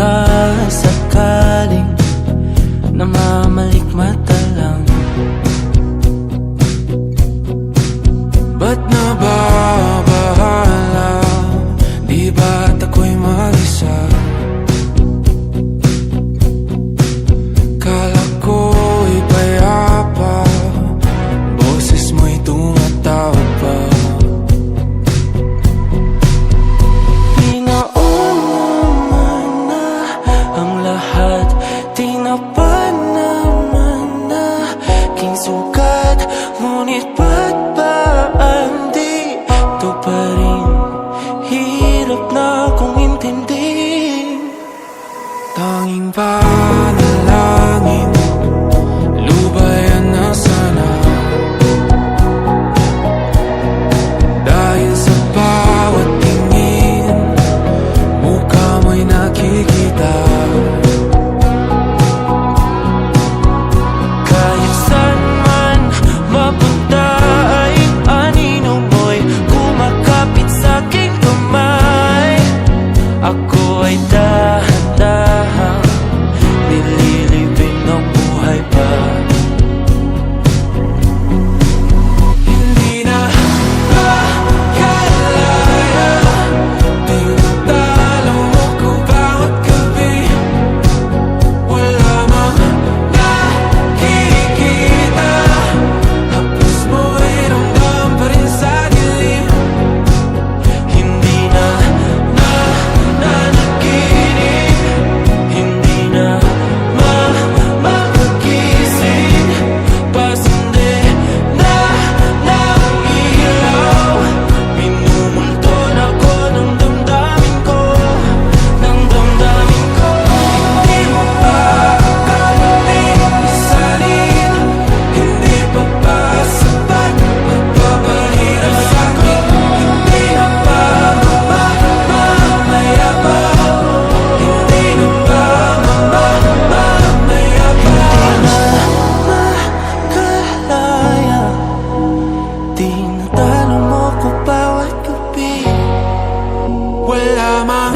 sakasakaling namamalikmata lang. Ba't nababahala? Di ba't ako'y mag-isa? Kala ko'y payapa, boses mo'y tumatawag pa. Pinauna na ang lahat, tinapan naman na aking sugat. Ngunit ba't ba andito pa rin? Hirap na akong intindihin. Tanging panalangin, lubayan na sana. Dahil sa bawat tingin, mukha mo'y nakikita. Kahit saan man mapunta ay anino mo'y kumakapit sa'king kamay. Ako ay dahan-dahan nililibing ng buhay pa. Hindi na makalaya, tinatalo mo ko bawat gabi. Wala mang nakikita, hapos mo'y ramdam pa rin sa dilim. Hindi na nanaginip, hindi na makagising. Pasindi na ng ilaw, minumulton ako ng damdamin ko, ng damdamin ko. Hindi mo pa akalaing isalin, hindi pa ba sapat magpapahirap sa'kin? Hindi na ba mamamayabang? Hindi na ba mamamayabang? Makalaya, tinatalo mo ko bawat gabi. Wala mang